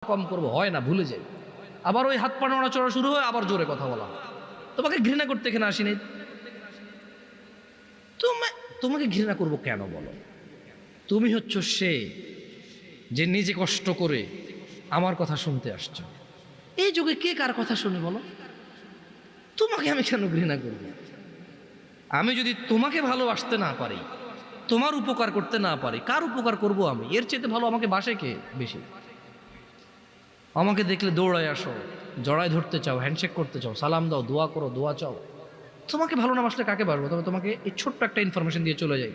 কম করবো, হয় না, ভুলে যাই। আবার ওই হাত পা নড়াচড়া শুরু হয়, আবার জোরে কথা বলা। তোমাকে ঘৃণা করতে এখানে আসিনি। তোমাকে ঘৃণা করবো কেন বলো? তুমি হচ্ছ সে যে নিজে কষ্ট করে আমার কথা শুনতে আসছো। এই যুগে কে কার কথা শুনে বলো? তোমাকে আমি কেন ঘৃণা করব? আমি যদি তোমাকে ভালোবাসতে না পারি, তোমার উপকার করতে না পারি, কার উপকার করব আমি? এর চেয়ে ভালো আমাকে বাসে কে বেশি? আমাকে দেখলে দৌড়ায় আসো, জড়ায় ধরতে চাও, হ্যান্ডশেক করতে চাও, সালাম দাও, দোয়া করো, দোয়া চাও। তোমাকে ভালো না বাসলে কাকে বাসবো? তবে তোমাকে এই ছোট্ট একটা ইনফরমেশন দিয়ে চলে যাই।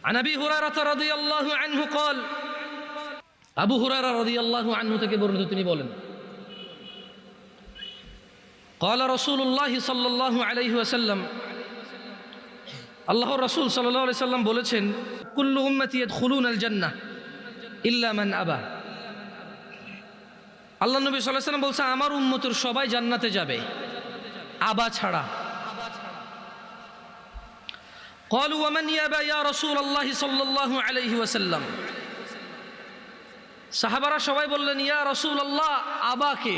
عن أبي هريرة رضي الله عنه قال, আবু হুরায়রা রাদিয়াল্লাহু আনহু থেকে বর্ণিত, তিনি বলেন, قال رسول الله صلى الله عليه وسلم, আল্লাহর রাসূল সাল্লাল্লাহু আলাইহি সাল্লাম বলেছেন, কুল্লু উম্মতি ইয়াদখুলুনাল জান্নাহ ইল্লা মান আবা। আল্লাহ নবী সাল্লাল্লাহু আলাইহি সাল্লাম বলছেন, আমার উম্মতের সবাই জান্নাতে যাবে, আবা ছাড়া। قالوا ومن يابى يا رسول الله صلى الله عليه وسلم। সাহাবারা সবাই বললেন, ইয়া রাসূলুল্লাহ, আবাকে?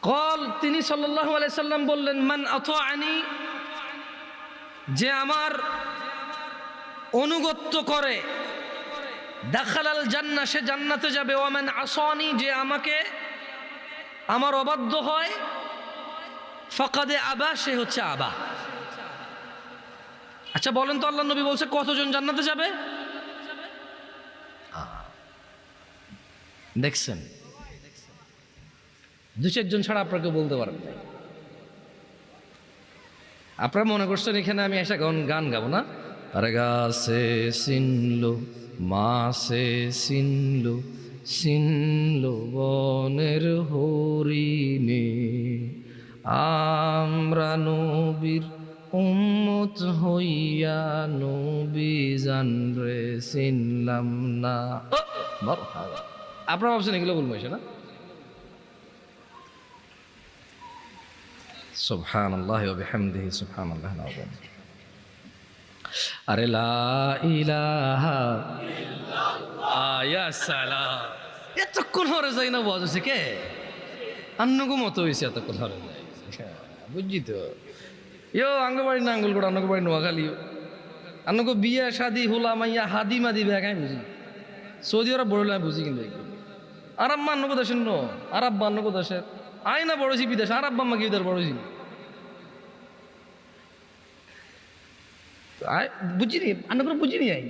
قال, তিনি সাল্লাল্লাহু আলাইহি সাল্লাম বললেন, মান আতাআনি, যে আমার অনুগত্য করে, দাখালাল জান্নাহ, সে জান্নাতে যাবে। ওয়া মান আসানি, যে আমাকে আমার অবাধ্য হয়, ফাকাদে আবা, সে হচ্ছে আবা। আচ্ছা বলেন তো, আল্লাহ নবী বলছে কতজন জান্নাতে যাবে? দেখছেন, দু চারজন ছাড়া আপনাকে বলতে পারেন না। আপনারা মনে করছেন এখানে আমি এসে গান গাবো না? আরে গাছে সিনলো, মাছে সিনলো, সিনলো বনের হরিণে, আমরা নবীর উম্মত হইয়া নবী জানরে চিনলাম না। আপনারা ভাবছেন এগুলো বলবো এসে না? সুবহানাল্লাহি ওয়া বিহামদিহি, সুবহানাল্লাহিল আযীম। আরে লা ইলাহা ইল্লাল্লাহ, ইয়া সালাম। এতক্ষণ হরে যাই না বলছে কে? আন্নগো মতো হইছে, এতক্ষণ হরে যাই, বুঝছি তো। ইয়ো আঙ্গবাড়ি না আঙ্গুল করে, আন্নগো নোয়াখালী, আন্নগো বিয়া শাদি হোলা মাইয়া হাদি মাদি ব্যাগাই বুঝি। সৌদি আরব বড় বুঝি, কিন্তু আরব মা আন্নগো দেশের নো, আরব বা আন্নগো দেশের আয় না বড়ছি বিদেশ, আরব বাম্মা কি বিদার বড়ছি বুঝিনি, আন্ন করে বুঝিনি আই।